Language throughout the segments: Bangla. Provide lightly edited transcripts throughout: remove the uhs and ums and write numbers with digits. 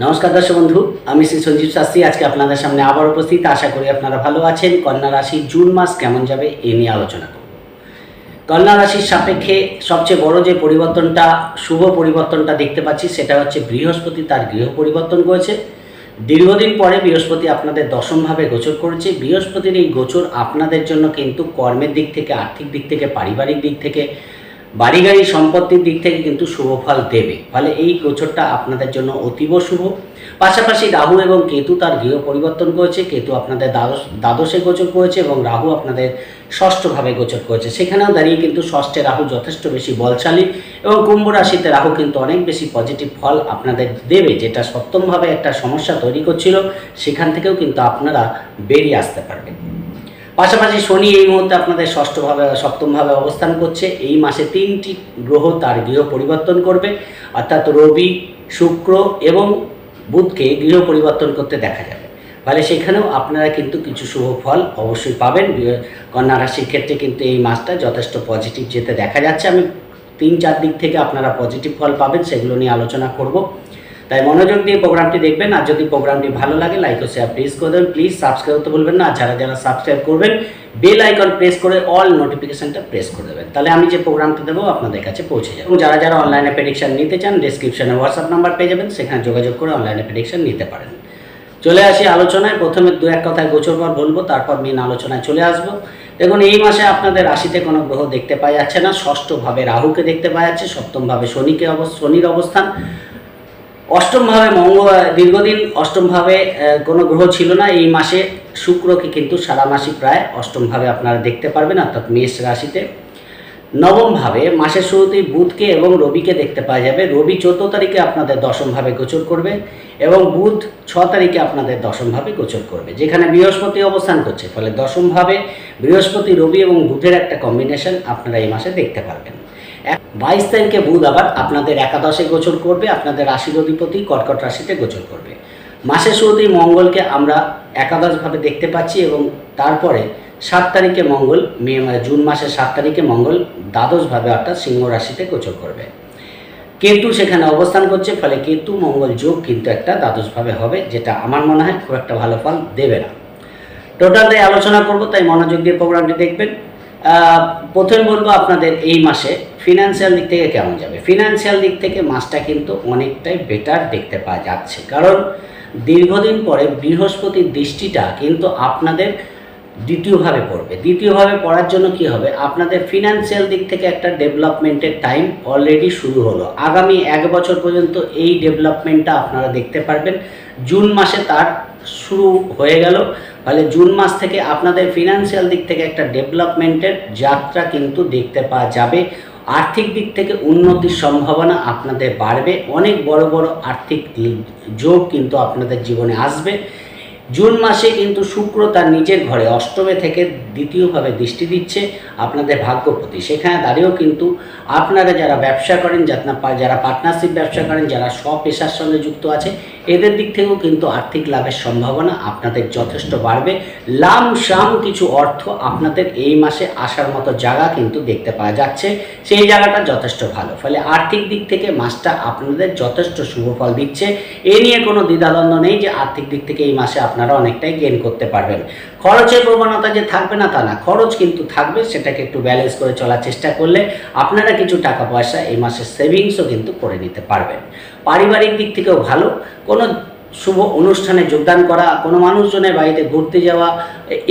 নমস্কার দর্শক বন্ধু, আমি শ্রী সঞ্জীব শাস্ত্রী আজকে আপনাদের সামনে আবার উপস্থিত। আশা করি আপনারা ভালো আছেন। কন্যা রাশি জুন মাস কেমন যাবে এ নিয়ে আলোচনা করব। কন্যা রাশির সাপেক্ষে সবচেয়ে বড় যে পরিবর্তনটা, শুভ পরিবর্তনটা দেখতে পাচ্ছি সেটা হচ্ছে বৃহস্পতি তার গৃহ পরিবর্তন করেছে। দীর্ঘদিন পরে বৃহস্পতি আপনাদের দশমভাবে গোচর করেছে। বৃহস্পতির এই গোচর আপনাদের জন্য কিন্তু কর্মের দিক থেকে, আর্থিক দিক থেকে, পারিবারিক দিক থেকে, বাড়ি গাড়ি সম্পত্তির দিক থেকে কিন্তু শুভ ফল দেবে। ফলে এই গোচরটা আপনাদের জন্য অতীব শুভ। পাশাপাশি রাহু এবং কেতু তার গৃহ পরিবর্তন করেছে। কেতু আপনাদের দ্বাদশে গোচর করেছে এবং রাহু আপনাদের ষষ্ঠভাবে গোচর করেছে। সেখানেও দাঁড়িয়ে কিন্তু ষষ্ঠে রাহু যথেষ্ট বেশি বলশালী এবং কুম্ভ রাশিতে রাহু কিন্তু অনেক বেশি পজিটিভ ফল আপনাদের দেবে। যেটা সপ্তমভাবে একটা সমস্যা তৈরি করছিল, সেখান থেকেও কিন্তু আপনারা বেরিয়ে আসতে পারবেন। পাশাপাশি শনি এই মুহূর্তে আপনাদের সপ্তমভাবে অবস্থান করছে। এই মাসে 3টি গ্রহ তার গৃহ পরিবর্তন করবে, অর্থাৎ রবি, শুক্র এবং বুধকে গৃহ পরিবর্তন করতে দেখা যাবে। ফলে সেখানেও আপনারা কিন্তু কিছু শুভ ফল অবশ্যই পাবেন। কন্যা রাশির ক্ষেত্রে কিন্তু এই মাসটা যথেষ্ট পজিটিভ যেতে দেখা যাচ্ছে। আমি 3-4 দিক থেকে আপনারা পজিটিভ ফল পাবেন, সেগুলো নিয়ে আলোচনা করব। তাই মনোযোগ দিয়ে প্রোগ্রামটি দেখবেন। আর যদি প্রোগ্রামটি ভালো লাগে লাইক ও শেয়ার প্লিজ করে দেবেন। প্লিজ সাবস্ক্রাইব করতে ভুলবেন না। আর যারা যারা সাবস্ক্রাইব করবেন বেল আইকন প্রেস করে অল নোটিফিকেশনটা প্রেস করে দেবেন, তাহলে আমি যে প্রোগ্রামটা দেবো আপনাদের কাছে পৌঁছে যাবে। এবং যারা যারা অনলাইনে প্রেডিকশন নিতে চান, ডেসক্রিপশনে হোয়াটসঅ্যাপ নাম্বার পেয়ে যাবেন, সেখানে যোগাযোগ করে অনলাইনে প্রেডিকশন নিতে পারেন। চলে আসি আলোচনায়। প্রথমে 2-1 কথায় গোচরপর বলবো, তারপর মেন আলোচনায় চলে আসবো। দেখুন, এই মাসে আপনাদের রাশিতে কোনো গ্রহ দেখতে পাওয়া যাচ্ছে না। ষষ্ঠভাবে রাহুকে দেখতে পাওয়া যাচ্ছে, সপ্তমভাবে শনির অবস্থান, অষ্টমভাবে দীর্ঘদিন অষ্টমভাবে কোনো গ্রহ ছিল না। এই মাসে শুক্রকে কিন্তু সারা মাসই প্রায় অষ্টমভাবে আপনারা দেখতে পারবেন, অর্থাৎ মেষ রাশিতে। নবমভাবে মাসের শুরুতেই বুধকে এবং রবিকে দেখতে পাওয়া যাবে। রবি 14 তারিখে আপনাদের দশমভাবে গোচর করবে এবং বুধ 6 তারিখে আপনাদের দশমভাবে গোচর করবে, যেখানে বৃহস্পতি অবস্থান করছে। ফলে দশমভাবে বৃহস্পতি, রবি এবং বুধের একটা কম্বিনেশন আপনারা এই মাসে দেখতে পারবেন। 22 তারিখে বুধ আবার আপনাদের একাদশে গোচর করবে, আপনাদের রাশির অধিপতি কর্কট রাশিতে গোচর করবে। মাসের শুরুতেই মঙ্গলকে আমরা একাদশভাবে দেখতে পাচ্ছি এবং তারপরে 7 তারিখে মঙ্গল, জুন মাসের 7 তারিখে মঙ্গল দ্বাদশভাবে অর্থাৎ সিংহ রাশিতে গোচর করবে। কেতু সেখানে অবস্থান করছে, ফলে কেতু মঙ্গল যোগ কিন্তু একটা দ্বাদশভাবে হবে, যেটা আমার মনে হয় খুব একটা ভালো ফল দেবে না। টোটালটাই আলোচনা করব, তাই মনোযোগ দিয়ে প্রোগ্রামটি দেখবেন। প্রথমে বলবো আপনাদের এই মাসে ফিনান্সিয়াল দিক থেকে কেমন যাবে। ফিনান্সিয়াল দিক থেকে মাসটা কিন্তু অনেকটাই বেটার দেখতে পাওয়া যাচ্ছে, কারণ দীর্ঘদিন পরে বৃহস্পতির দৃষ্টিটা কিন্তু আপনাদের দ্বিতীয়ভাবে পড়বে। দ্বিতীয়ভাবে পড়ার জন্য কি হবে, আপনাদের ফিনান্সিয়াল দিক থেকে একটা ডেভেলপমেন্টের টাইম অলরেডি শুরু হলো। আগামী 1 বছর পর্যন্ত এই ডেভেলপমেন্টটা আপনারা দেখতে পারবেন। জুন মাসে তার শুরু হয়ে গেল। ফলে জুন মাস থেকে আপনাদের ফিনান্সিয়াল দিক থেকে একটা ডেভেলপমেন্টের যাত্রা কিন্তু দেখতে পাওয়া যাবে। আর্থিক দিক থেকে উন্নতির সম্ভাবনা আপনাদের বাড়বে। অনেক বড় বড় আর্থিক যোগ কিন্তু আপনাদের জীবনে আসবে। জুন মাসে কিন্তু শুক্র তার নিজের ঘরে অষ্টমে থেকে দ্বিতীয়ভাবে দৃষ্টি দিচ্ছে আপনাদের ভাগ্যপতি। সেখানে দাঁড়িয়েও কিন্তু আপনারা যারা ব্যবসা করেন, যারা পার্টনারশিপ ব্যবসা করেন, যারা স্বপেশার সঙ্গে যুক্ত আছে, এদের দিক থেকেও কিন্তু আর্থিক লাভের সম্ভাবনা আপনাদের যথেষ্ট বাড়বে। লামসাম কিছু অর্থ আপনাদের এই মাসে আসার মতো জায়গা কিন্তু দেখতে পাওয়া যাচ্ছে, সেই জায়গাটা যথেষ্ট ভালো। ফলে আর্থিক দিক থেকে মাসটা আপনাদের যথেষ্ট শুভ ফল দিচ্ছে। এ নিয়ে কোনো দ্বিধাদ্বন্দ্ব নেই যে আর্থিক দিক থেকে এই মাসে আপনারা অনেকটাই গেইন করতে পারবেন। খরচের প্রবণতা যে থাকবে না তা না, খরচ কিন্তু থাকবে। সেটাকে একটু ব্যালেন্স করে চলার চেষ্টা করলে আপনারা কিছু টাকা পয়সা এই মাসে সেভিংসও কিন্তু করে নিতে পারবেন। পারিবারিক দিক থেকেও ভালো। কোনো শুভ অনুষ্ঠানে যোগদান করা, কোনো মানুষজনের বাড়িতে ঘুরতে যাওয়া,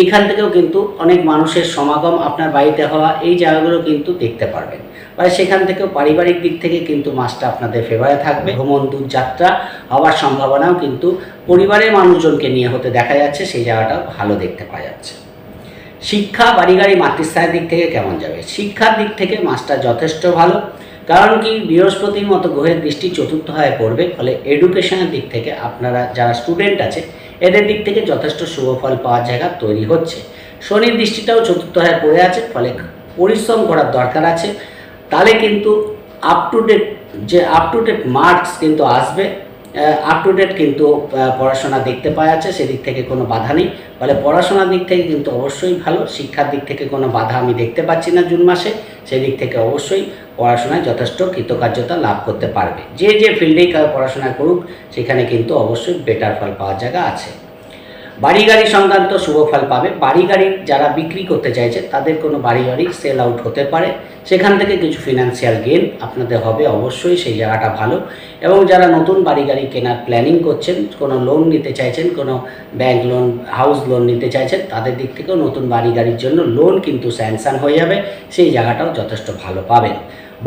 এখান থেকেও কিন্তু অনেক মানুষের সমাগম আপনার বাড়িতে হওয়া, এই জায়গাগুলো কিন্তু দেখতে পারবেন। সেখান থেকেও পারিবারিক দিক থেকে কিন্তু মাসটা আপনাদের ফেভারে থাকবে। ভ্রমণ, দূর যাত্রা হওয়ার সম্ভাবনাও কিন্তু পরিবারের মানুষজনকে নিয়ে হতে দেখা যাচ্ছে, সেই জায়গাটাও ভালো দেখতে পাওয়া যাচ্ছে। শিক্ষা, বাড়ি গাড়ি, মাতৃস্থানের দিক থেকে কেমন যাবে। শিক্ষার দিক থেকে মাসটা যথেষ্ট ভালো, কারণ কি বৃহস্পতির মতো গ্রহের দৃষ্টি চতুর্থ হয়ে পড়বে। ফলে এডুকেশনের দিক থেকে আপনারা যারা স্টুডেন্ট আছে এদের দিক থেকে যথেষ্ট শুভ ফল পাওয়ার জায়গা তৈরি হচ্ছে। শনির দৃষ্টিটাও চতুর্থ হয়ে পড়ে আছে, ফলে পরিশ্রম করার দরকার আছে। তাহলে কিন্তু আপ টু ডেট মার্কস কিন্তু আসবে আপ টু ডেট কিন্তু পড়াশোনা দেখতে পাওয়া যাচ্ছে, সেদিক থেকে কোনো বাধা নেই। ফলে পড়াশোনার দিক থেকে কিন্তু অবশ্যই ভালো, শিক্ষার দিক থেকে কোনো বাধা আমি দেখতে পাচ্ছি না জুন মাসে। সেদিক থেকে অবশ্যই পড়াশোনায় যথেষ্ট কৃতকার্যতা লাভ করতে পারবে। যে যে ফিল্ডেই পড়াশোনা করুক সেখানে কিন্তু অবশ্যই বেটার ফল পাওয়ার জায়গা আছে। বাড়ি গাড়ি সংক্রান্ত শুভ ফল পাবে। বাড়ি গাড়ি যারা বিক্রি করতে চাইছে তাদের কোনো বাড়ি গাড়ি সেল আউট হতে পারে, সেখান থেকে কিছু ফিনান্সিয়াল গেন আপনাদের হবে, অবশ্যই সেই জায়গাটা ভালো। এবং যারা নতুন বাড়ি গাড়ি কেনার প্ল্যানিং করছেন, কোনো লোন নিতে চাইছেন, কোনো ব্যাংক লোন, হাউস লোন নিতে চাইছেন, তাদের দিক থেকেও নতুন বাড়ি গাড়ির জন্য লোন কিন্তু স্যাংশন হয়ে যাবে, সেই জায়গাটাও যথেষ্ট ভালো পাবেন।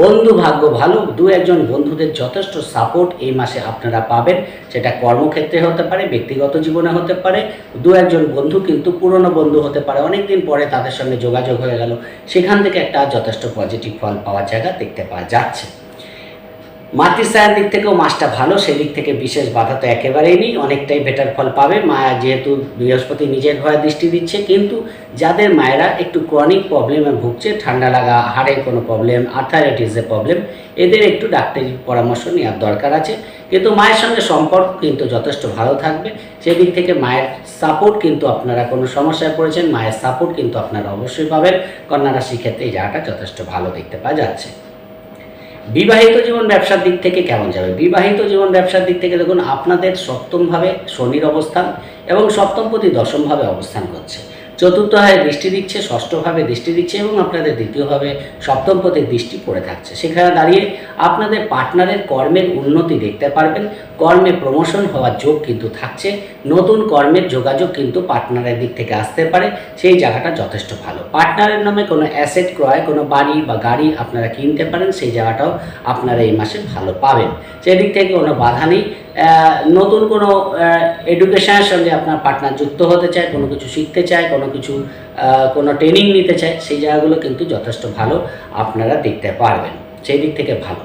বন্ধু ভাগ্য ভালো, দু একজন বন্ধুদের যথেষ্ট সাপোর্ট এই মাসে আপনারা পাবেন, সেটা কর্মক্ষেত্রে হতে পারে, ব্যক্তিগত জীবনে হতে পারে। দু একজন বন্ধু কিন্তু পুরনো বন্ধু হতে পারে, অনেক দিন পরে তাদের সঙ্গে যোগাযোগ হয়ে গেল, সেখান থেকে একটা যথেষ্ট পজিটিভ ফল পাওয়ার জায়গা দেখতে পাওয়া যাচ্ছে। মাতৃস্থানের দিক থেকেও মাসটা ভালো, সেদিক থেকে বিশেষ বাধা তো একেবারেই নেই, অনেকটাই বেটার ফল পাবে। মায়া যেহেতু বৃহস্পতি নিজের ঘরে দৃষ্টি দিচ্ছে, কিন্তু যাদের মায়েরা একটু ক্রনিক প্রবলেমে ভুগছে, ঠান্ডা লাগা, হাড়ের কোনো প্রবলেম, আর্থারাইটিসের প্রবলেম, এদের একটু ডাক্তারি পরামর্শ নেওয়ার দরকার আছে। কিন্তু মায়ের সঙ্গে সম্পর্ক কিন্তু যথেষ্ট ভালো থাকবে, সেদিক থেকে মায়ের সাপোর্ট কিন্তু আপনারা কোনো সমস্যায় পড়েছেন, মায়ের সাপোর্ট কিন্তু আপনারা অবশ্যই পাবেন। কন্যা রাশির ক্ষেত্রে এই জায়গাটা যথেষ্ট ভালো দেখতে পাওয়া যাচ্ছে। বিবাহিত জীবন ব্যবসার দিক থেকে কেমন যাবে? বিবাহিত জীবন ব্যবসার দিক থেকে দেখুন, আপনাদের সপ্তমভাবে শনির অবস্থান এবং সপ্তমপতি দশমভাবে অবস্থান করছে, চতুর্থভাবে দৃষ্টি দিচ্ছে, ষষ্ঠভাবে দৃষ্টি দিচ্ছে এবং আপনাদের দ্বিতীয়ভাবে সপ্তমপতির দৃষ্টি পড়ে থাকছে। সেখানে দাঁড়িয়ে আপনাদের পার্টনারের কর্মের উন্নতি দেখতে পারবেন, কর্মে প্রমোশন হওয়ার যোগ কিন্তু থাকছে, নতুন কর্মের যোগাযোগ কিন্তু পার্টনারের দিক থেকে আসতে পারে, সেই জায়গাটা যথেষ্ট ভালো। পার্টনারের নামে কোনো অ্যাসেট ক্রয়, কোনো বাড়ি বা গাড়ি আপনারা কিনতে পারেন, সেই জায়গাটাও আপনারা এই মাসে ভালো পাবেন, সেদিক থেকে কোনো বাধা নেই। নতুন কোনো এডুকেশনের সঙ্গে আপনার পার্টনার যুক্ত হতে চায়, কোনো কিছু শিখতে চায়, কোনো ট্রেনিং নিতে চায়, সেই জায়গাগুলো কিন্তু যথেষ্ট ভালো আপনারা দেখতে পারবেন, সেই দিক থেকে ভালো।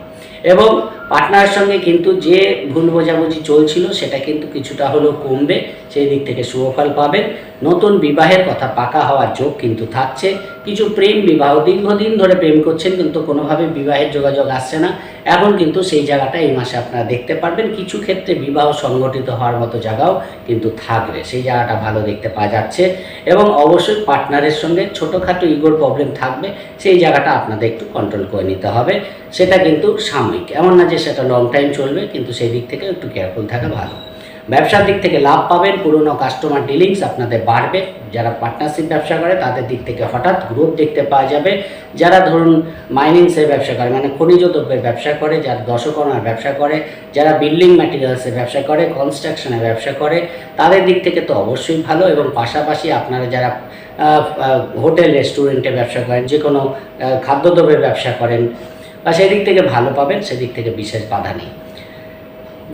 এবং পার্টনারের সঙ্গে কিন্তু যে ভুল বোঝাবুঝি চলছিল সেটা কিন্তু কিছুটা হলেও কমবে, সেই দিক থেকে শুভফল পাবেন। নতুন বিবাহের কথা পাকা হওয়ার যোগ কিন্তু থাকছে। কিছু প্রেম বিবাহ, দীর্ঘদিন ধরে প্রেম করছেন কিন্তু কোনোভাবে বিবাহের যোগাযোগ আসছে না, এখন কিন্তু সেই জায়গাটা এই মাসে আপনারা দেখতে পারবেন। কিছু ক্ষেত্রে বিবাহ সংগঠিত হওয়ার মতো জায়গাও কিন্তু থাকবে, সেই জায়গাটা ভালো দেখতে পাওয়া যাচ্ছে। এবং অবশ্যই পার্টনারের সঙ্গে ছোটোখাটো ইগোর প্রবলেম থাকবে, সেই জায়গাটা আপনাদের একটু কন্ট্রোল করে নিতে হবে, সেটা কিন্তু সাময়িক, এমন না যে সেটা লং টাইম চলবে, কিন্তু সেই দিক থেকে একটু কেয়ারফুল থাকা ভালো। ব্যবসার দিক থেকে লাভ পাবেন, পুরনো কাস্টমার ডিলিংস আপনাদের বাড়বে, যারা পার্টনারশিপ ব্যবসা করে তাদের দিক থেকে হঠাৎ গ্রোথ দেখতে পাওয়া যাবে। যারা ধরুন মাইনিংসের ব্যবসা করে, মানে খনিজ দ্রব্যের ব্যবসা করে, যারা দশকর্মার ব্যবসা করে, যারা বিল্ডিং ম্যাটেরিয়ালসের ব্যবসা করে, কনস্ট্রাকশনের ব্যবসা করে, তাদের দিক থেকে তো অবশ্যই ভালো। এবং পাশাপাশি আপনারা যারা হোটেল রেস্টুরেন্টে ব্যবসা করেন, যে কোনো খাদ্যদ্রব্যের ব্যবসা করেন, বা সেদিক থেকে ভালো পাবেন, সেদিক থেকে বিশেষ বাধা নেই।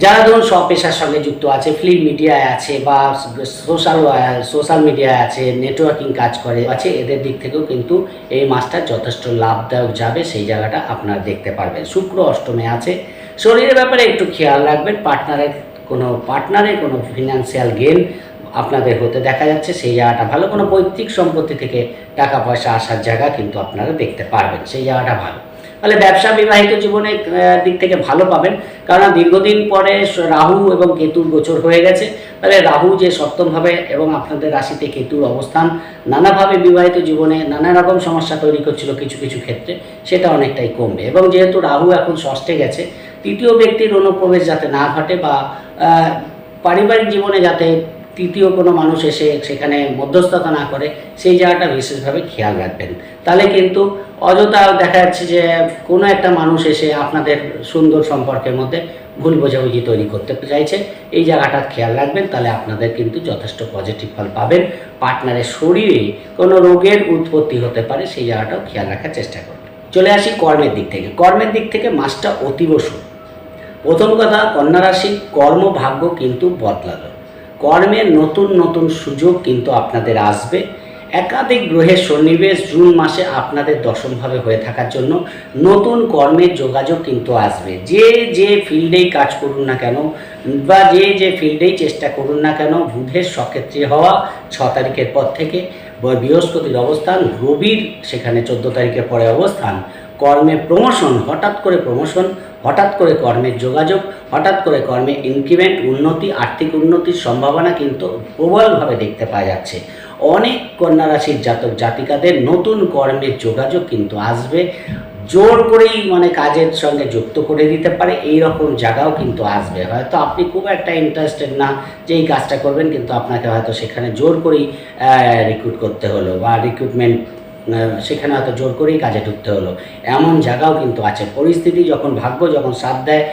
যারা ধরুন সব পেশার সঙ্গে যুক্ত আছে, ফিল্ম মিডিয়ায় আছে বা সোশ্যাল মিডিয়ায় আছে, নেটওয়ার্কিং কাজ করে আছে, এদের দিক থেকেও কিন্তু এই মাসটা যথেষ্ট লাভদায়ক যাবে, সেই জায়গাটা আপনারা দেখতে পারবেন। শুক্র অষ্টমে আছে, শরীরের ব্যাপারে একটু খেয়াল রাখবেন, পার্টনারের কোনো ফিনান্সিয়াল গেন আপনাদের হতে দেখা যাচ্ছে, সেই জায়গাটা ভালো। কোনো পৈতৃক সম্পত্তি থেকে টাকা পয়সা আসার জায়গা কিন্তু আপনারা দেখতে পারবেন, সেই জায়গাটা ভালো। তাহলে ব্যবসা বিবাহিত জীবনের দিক থেকে ভালো পাবেন, কারণ দীর্ঘদিন পরে রাহু এবং কেতুর গোচর হয়ে গেছে। তাহলে রাহু যে সপ্তমভাবে এবং আপনাদের রাশিতে কেতুর অবস্থান নানাভাবে বিবাহিত জীবনে নানা রকম সমস্যা তৈরি করছিল কিছু কিছু ক্ষেত্রে, সেটা অনেকটাই কমবে। এবং যেহেতু রাহু এখন ষষ্ঠে গেছে, তৃতীয় ব্যক্তির অনুপ্রবেশ যাতে না ঘটে বা পারিবারিক জীবনে যাতে তৃতীয় কোনো মানুষ এসে সেখানে মধ্যস্থতা না করে, সেই জায়গাটা বিশেষভাবে খেয়াল রাখবেন। তাহলে কিন্তু অযথা দেখা যাচ্ছে যে কোনো একটা মানুষ এসে আপনাদের সুন্দর সম্পর্কের মধ্যে ভুল বোঝাবুঝি তৈরি করতে চাইছে, এই জায়গাটা খেয়াল রাখবেন, তাহলে আপনাদের কিন্তু যথেষ্ট পজিটিভ ফল পাবেন। পার্টনারের শরীরে কোনো রোগের উৎপত্তি হতে পারে, সেই জায়গাটাও খেয়াল রাখার চেষ্টা করবেন। চলে আসি কর্মের দিক থেকে। কর্মের দিক থেকে মাসটা অতীব শুভ। প্রথম কথা, কন্যা রাশির কর্মভাগ্য কিন্তু বদলালো, কর্মের নতুন নতুন সুযোগ কিন্তু আপনাদের আসবে। একাধিক গ্রহের সন্নিবেশ জুন মাসে আপনাদের দশমভাবে হয়ে থাকার জন্য নতুন কর্মের যোগাযোগ কিন্তু আসবে। যে ফিল্ডেই কাজ করুন না কেন বা যে ফিল্ডেই চেষ্টা করুন না কেন, বুধের সক্ষেত্রে হওয়া 6 তারিখের পর থেকে বৃহস্পতির অবস্থান, রবির সেখানে 14 তারিখের পরে অবস্থান, কর্মে প্রমোশন, হঠাৎ করে প্রমোশন, হঠাৎ করে কর্মের যোগাযোগ, হঠাৎ করে কর্মে ইনক্রিমেন্ট, উন্নতি, আর্থিক উন্নতির সম্ভাবনা কিন্তু প্রবলভাবে দেখতে পাওয়া যাচ্ছে। অনেক কন্যা রাশির জাতক জাতিকাদের নতুন কর্মের যোগাযোগ কিন্তু আসবে, জোর করেই মানে কাজের সঙ্গে যুক্ত করে দিতে পারে, এই রকম জায়গাও কিন্তু আসবে। হয়তো আপনি খুব একটা ইন্টারেস্টেড না যে এই কাজটা করবেন, কিন্তু আপনাকে হয়তো সেখানে জোর করেই রিক্রুট করতে হলো, বা রিক্রুটমেন্ট সেখানে হয়তো জোর করেই কাজে ঢুকতে হলো, এমন জায়গাও কিন্তু আছে। পরিস্থিতি যখন, ভাগ্য যখন সাথ দেয়,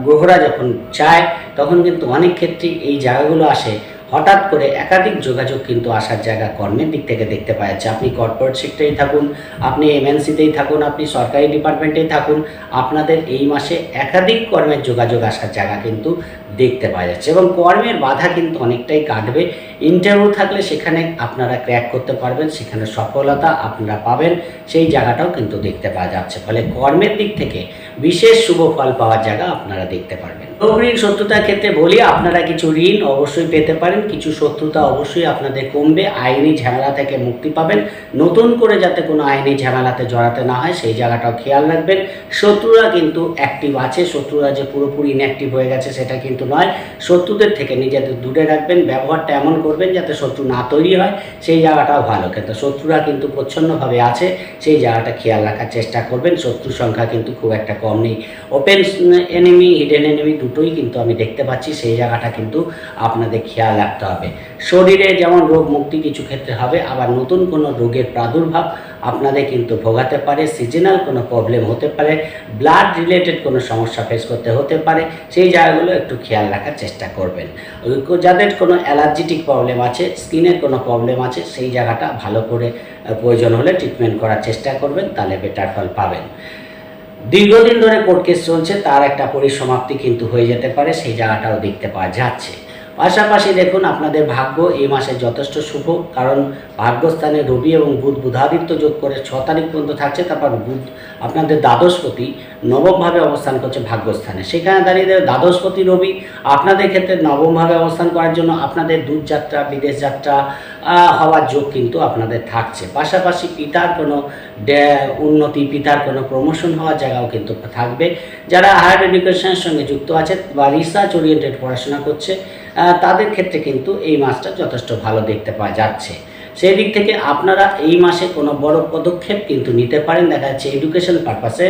গ্রহরা যখন চায়, তখন কিন্তু অনেক ক্ষেত্রেই এই জায়গাগুলো আসে। হঠাৎ করে একাধিক যোগাযোগ কিন্তু আসার জায়গা কর্মের দিক থেকে দেখতে পাওয়া যাচ্ছে। আপনি কর্পোরেট সেক্টরেই থাকুন, আপনি এমএনসিতেই থাকুন, আপনি সরকারি ডিপার্টমেন্টেই থাকুন, আপনাদের এই মাসে একাধিক কর্মের যোগাযোগ আসার জায়গা কিন্তু দেখতে পাওয়া যাচ্ছে, এবং কর্মের বাধা কিন্তু অনেকটাই কাটবে। ইন্টারভিউ থাকলে সেখানে আপনারা ক্র্যাক করতে পারবেন, সেখানে সফলতা আপনারা পাবেন, সেই জায়গাটাও কিন্তু দেখতে পাওয়া যাচ্ছে। ফলে কর্মের দিক থেকে বিশেষ শুভ ফল পাওয়ার জায়গা আপনারা দেখতে পারবেন। ঋণ শত্রুতার ক্ষেত্রে বলি, আপনারা কিছু ঋণ অবশ্যই পেতে পারেন, কিছু শত্রুতা অবশ্যই আপনাদের কমবে, আইনি ঝামেলা থেকে মুক্তি পাবেন। নতুন করে যাতে কোনো আইনি ঝামেলাতে জড়াতে না হয় সেই জায়গাটাও খেয়াল রাখবেন। শত্রুরা কিন্তু অ্যাক্টিভ আছে, শত্রুরা যে পুরোপুরি ইনঅ্যাক্টিভ হয়ে গেছে সেটা কিন্তু নয়। শত্রুদের থেকে নিজেদের দূরে রাখবেন, ব্যবহারটা এমন করবেন যাতে শত্রু না তৈরি হয়, সেই জায়গাটাও ভালো। কিন্তু শত্রুরা কিন্তু প্রচ্ছন্নভাবে আছে, সেই জায়গাটা খেয়াল রাখার চেষ্টা করবেন। শত্রুর সংখ্যা কিন্তু খুব একটা কম নেই। ওপেন এনিমি, হিডেন এনিমি দুটোই কিন্তু আমি দেখতে পাচ্ছি, সেই জায়গাটা কিন্তু আপনাদের খেয়াল রাখতে হবে। শরীরে যেমন রোগ মুক্তি কিছু ক্ষেত্রে হবে, আবার নতুন কোনো রোগের প্রাদুর্ভাব আপনাদের কিন্তু ভোগাতে পারে, সিজনাল কোনো প্রবলেম হতে পারে, ব্লাড রিলেটেড কোনো সমস্যা ফেস করতে হতে পারে, সেই জায়গাগুলো একটু খেয়াল রাখার চেষ্টা করবেন। যাদের কোনো অ্যালার্জিটিক প্রবলেম আছে, স্কিনের কোনো প্রবলেম আছে, সেই জায়গাটা ভালো করে প্রয়োজন হলে ট্রিটমেন্ট করার চেষ্টা করবেন, তাহলে বেটার ফল পাবেন। দীর্ঘদিন ধরে কোর্ট কেস চলছে, তার একটা পরিসমাপ্তি কিন্তু হয়ে যেতে পারে, সেই জায়গাটাও দেখতে পাওয়া যাচ্ছে। পাশাপাশি দেখুন, আপনাদের ভাগ্য এই মাসে যথেষ্ট শুভ, কারণ ভাগ্যস্থানে রবি এবং বুধ বুধাদিত্য যোগ করে 6 তারিখ পর্যন্ত থাকছে। তারপর বুধ আপনাদের দ্বাদশপতি নবমভাবে অবস্থান করছে ভাগ্যস্থানে, সেখানে দাঁড়িয়ে দ্বাদশপতি রবি আপনাদের ক্ষেত্রে নবমভাবে অবস্থান করার জন্য আপনাদের দূরযাত্রা, বিদেশ যাত্রা হওয়ার যোগ কিন্তু আপনাদের থাকছে। পাশাপাশি পিতার কোনো উন্নতি, পিতার কোনো প্রমোশন হওয়ার জায়গাও কিন্তু থাকবে। যারা হায়ার এডুকেশনের সঙ্গে যুক্ত আছে বা রিসার্চ ওরিয়েন্টেড পড়াশোনা করছে, তাদের ক্ষেত্রে কিন্তু এই মাসটা যথেষ্ট ভালো দেখতে পাওয়া যাচ্ছে। সেই দিক থেকে আপনারা এই মাসে কোনো বড় পদক্ষেপ কিন্তু নিতে পারেন। দেখা যাচ্ছে এডুকেশন পারপাসে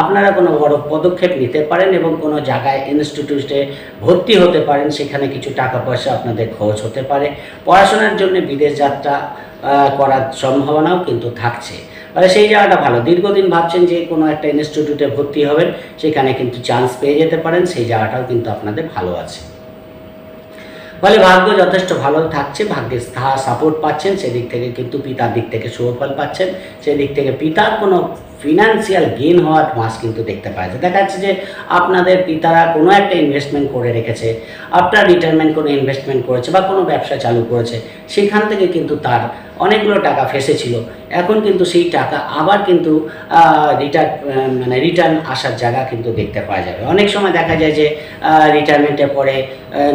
আপনারা কোনো বড় পদক্ষেপ নিতে পারেন, এবং কোনো জায়গায় ইনস্টিটিউটে ভর্তি হতে পারেন, সেখানে কিছু টাকা পয়সা আপনাদের খরচ হতে পারে। পড়াশোনার জন্য বিদেশ যাত্রা করার সম্ভাবনাও কিন্তু থাকছে, মানে সেই জায়গাটা ভালো। দীর্ঘদিন ভাবছেন যে কোনো একটা ইনস্টিটিউটে ভর্তি হবেন, সেখানে কিন্তু চান্স পেয়ে যেতে পারেন, সেই জায়গাটাও কিন্তু আপনাদের ভালো আছে। ফলে ভাগ্য যথেষ্ট ভালো থাকছে, ভাগ্যের সাপোর্ট পাচ্ছেন, সেদিক থেকে কিন্তু পিতার দিক থেকে শুভফল পাচ্ছেন, সেদিক থেকে পিতার কোনো ফিনান্সিয়াল গেইন হওয়ার মাস কিন্তু দেখতে পাওয়া যায়। দেখা যাচ্ছে যে আপনাদের পিতারা কোনো একটা ইনভেস্টমেন্ট করে রেখেছে, আপনার রিটায়ারমেন্ট কোনো ইনভেস্টমেন্ট করেছে বা কোনো ব্যবসা চালু করেছে, সেখান থেকে কিন্তু তার অনেকগুলো টাকা ফেসেছিল, এখন কিন্তু সেই টাকা আবার কিন্তু রিটার্ন আসার জায়গা কিন্তু দেখতে পাওয়া যাবে। অনেক সময় দেখা যায় যে রিটায়ারমেন্টের পরে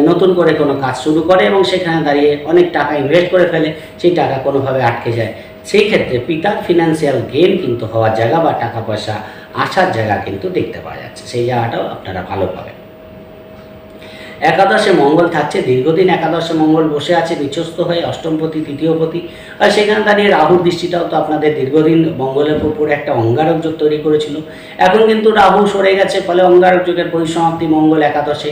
নতুন করে কোনো কাজ শুরু করে এবং সেখানে দাঁড়িয়ে অনেক টাকা ইনভেস্ট করে ফেলে, সেই টাকা কোনোভাবে আটকে যায়। সেই ক্ষেত্রে পিতার ফিনান্সিয়াল গেইন কিন্তু হওয়ার জায়গা বা টাকা পয়সা আসার জায়গা কিন্তু দেখতে পাওয়া যাচ্ছে, সেই জায়গাটাও আপনারা ভালো পাবেন। একাদশে মঙ্গল থাকছে, দীর্ঘদিন একাদশে মঙ্গল বসে আছে নিচস্থ হয়ে, অষ্টমপতি তৃতীয়পতি, আর সেখানে দাঁড়িয়ে রাহুর দৃষ্টিটাও তো আপনাদের দীর্ঘদিন মঙ্গলের উপরে একটা অঙ্গারক যোগ তৈরি করেছিল। এখন কিন্তু রাহু সরে গেছে, ফলে অঙ্গারক যোগের পরিসমাপ্তি, মঙ্গল একাদশে।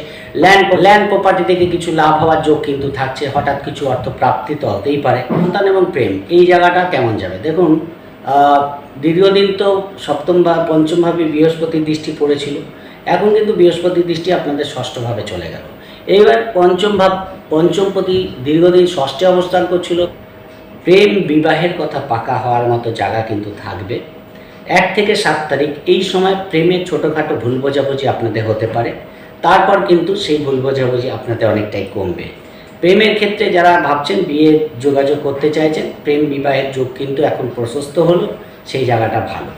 ল্যান্ড প্রপার্টি থেকে কিছু লাভ হওয়ার যোগ কিন্তু থাকছে, হঠাৎ কিছু অর্থ প্রাপ্তি তো হতেই পারে। সন্তান এবং প্রেম, এই জায়গাটা কেমন যাবে দেখুন। দীর্ঘদিন তো সপ্তম বা পঞ্চমভাবে বৃহস্পতির দৃষ্টি পড়েছিল, এখন কিন্তু বৃহস্পতির দৃষ্টি আপনাদের ষষ্ঠভাবে চলে গেল। এইবার পঞ্চমপতি দীর্ঘদিন ষষ্ঠে অবস্থান করছিল। প্রেম বিবাহের কথা পাকা হওয়ার মতো জায়গা কিন্তু থাকবে। 1 থেকে 7 তারিখ এই সময় প্রেমের ছোটোখাটো ভুল বোঝাবুঝি আপনাদের হতে পারে, তারপর কিন্তু সেই ভুল বোঝাবুঝি আপনাদের অনেকটাই কমবে। প্রেমের ক্ষেত্রে যারা ভাবছেন বিয়ের যোগাযোগ করতে চাইছেন, প্রেম বিবাহের যোগ কিন্তু এখন প্রশস্ত হলো, সেই জায়গাটা ভালো।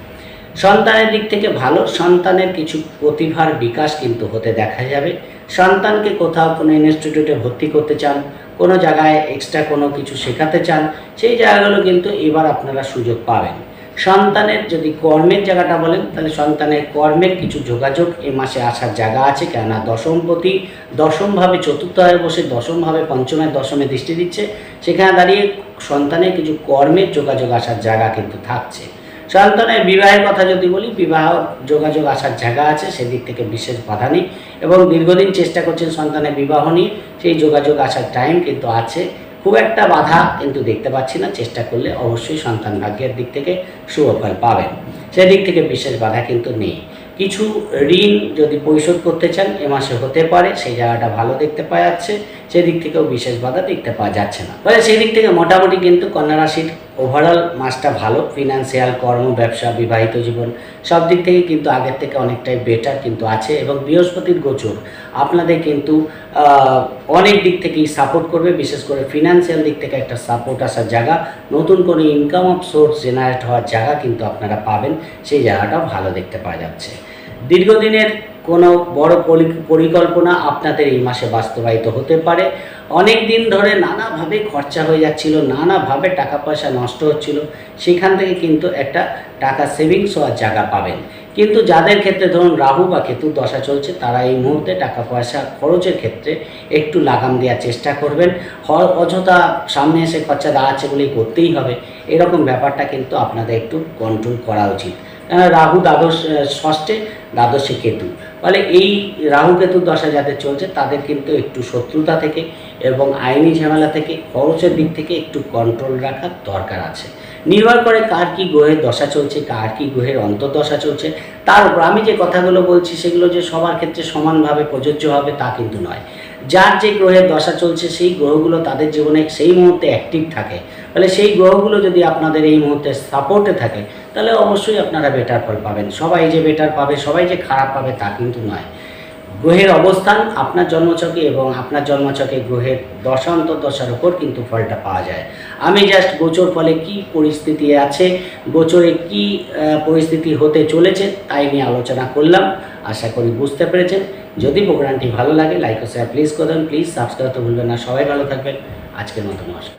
সন্তানের দিক থেকে ভালো, সন্তানের কিছু প্রতিভার বিকাশ কিন্তু হতে দেখা যাবে। সন্তানকে কোথাও কোনো ইনস্টিটিউটে ভর্তি করতে চান, কোনো জায়গায় এক্সট্রা কোনো কিছু শেখাতে চান, সেই জায়গাগুলো কিন্তু এবার আপনারা সুযোগ পাবেন। সন্তানের যদি কর্মের জায়গাটা বলেন, তাহলে সন্তানের কর্মের কিছু যোগাযোগ এ মাসে আসার জায়গা আছে, কেননা দশমপতি দশমভাবে চতুর্থভাবে বসে দশমভাবে পঞ্চমের দশমে দৃষ্টি দিচ্ছে। সেখানে দাঁড়িয়ে সন্তানের কিছু কর্মের যোগাযোগ আসার জায়গা কিন্তু থাকছে। সন্তানের বিবাহের কথা যদি বলি, বিবাহ যোগাযোগ আসার জায়গা আছে, সেদিক থেকে বিশেষ বাধা নেই এবং দীর্ঘদিন চেষ্টা করছেন সন্তানের বিবাহ নিয়ে, সেই যোগাযোগ আসার টাইম কিন্তু আছে। খুব একটা বাধা কিন্তু দেখতে পাচ্ছি না, চেষ্টা করলে অবশ্যই সন্তান ভাগ্যের দিক থেকে শুভফল পাবেন, সেদিক থেকে বিশেষ বাধা কিন্তু নেই। কিছু ঋণ যদি পরিশোধ করতে চান এ মাসে হতে পারে, সেই জায়গাটা ভালো দেখতে পাওয়া যাচ্ছে, সেদিক থেকেও বিশেষ বাধা দেখতে পাওয়া যাচ্ছে না। ফলে সেই দিক থেকে মোটামুটি কিন্তু কন্যা রাশির ওভারঅল মাসটা ভালো। ফিনান্সিয়াল, কর্ম, ব্যবসা, বিবাহিত জীবন সব দিক থেকে কিন্তু আগের থেকে অনেকটাই বেটার কিন্তু আছে এবং বৃহস্পতির গোচর আপনাদের কিন্তু অনেক দিক থেকেই সাপোর্ট করবে। বিশেষ করে ফিনান্সিয়াল দিক থেকে একটা সাপোর্ট আসার জায়গা, নতুন করে ইনকাম অফ সোর্স জেনারেট হওয়ার জায়গা কিন্তু আপনারা পাবেন, সেই জায়গাটাও ভালো দেখতে পাওয়া যাচ্ছে। দীর্ঘদিনের কোনো বড় পরিকল্পনা আপনাদের এই মাসে বাস্তবায়িত হতে পারে। অনেক দিন ধরে নানাভাবে খরচা হয়ে যাচ্ছিল, নানাভাবে টাকা পয়সা নষ্ট হচ্ছিল, সেখান থেকে কিন্তু একটা টাকা সেভিংস হওয়ার জায়গা পাবেন। কিন্তু যাদের ক্ষেত্রে ধরুন রাহু বা কেতুর দশা চলছে, তারা এই মুহূর্তে টাকা পয়সা খরচের ক্ষেত্রে একটু লাগাম দেওয়ার চেষ্টা করবেন। অযথা সামনে এসে খরচা দাঁড়াচ্ছে বলেই করতেই হবে, এরকম ব্যাপারটা কিন্তু আপনাদের একটু কন্ট্রোল করা উচিত। কেননা রাহু ষষ্ঠে, দ্বাদশে কেতু, ফলে এই রাহু কেতুর দশা যাদের চলছে তাদের কিন্তু একটু শত্রুতা থেকে এবং আইনি ঝামেলা থেকে, খরচের দিক থেকে একটু কন্ট্রোল রাখার দরকার আছে। নির্ভর করে কার কী গ্রহের দশা চলছে, কার কী গ্রহের অন্তর্দশা চলছে তার উপর। আমি যে কথাগুলো বলছি সেগুলো যে সবার ক্ষেত্রে সমানভাবে প্রযোজ্য হবে তা কিন্তু নয়। যার যে গ্রহের দশা চলছে সেই গ্রহগুলো তাদের জীবনে সেই মুহূর্তে অ্যাক্টিভ থাকে, ফলে সেই গ্রহগুলো যদি আপনাদের এই মুহূর্তে সাপোর্টে থাকে তাহলে অবশ্যই আপনারা বেটার ফল পাবেন। সবাই যে বেটার পাবে, সবাই যে খারাপ পাবে তা কিন্তু নয়। গ্রহের অবস্থান আপনার জন্মছকে এবং আপনার জন্মছকে গ্রহের দশা অন্তর্দশার ওপর কিন্তু ফলটা পাওয়া যায়। আমি জাস্ট গোচর ফলে কি পরিস্থিতি আছে, গোচরে কি পরিস্থিতি হতে চলেছে তাই নিয়ে আলোচনা করলাম। আশা করি বুঝতে পেরেছেন। যদি প্রোগ্রামটি ভালো লাগে লাইক ও শেয়ার প্লিজ করবেন, প্লিজ সাবস্ক্রাইব করতে ভুলবেন না। সবাই ভালো থাকবেন। আজকের মতো নমস্কার।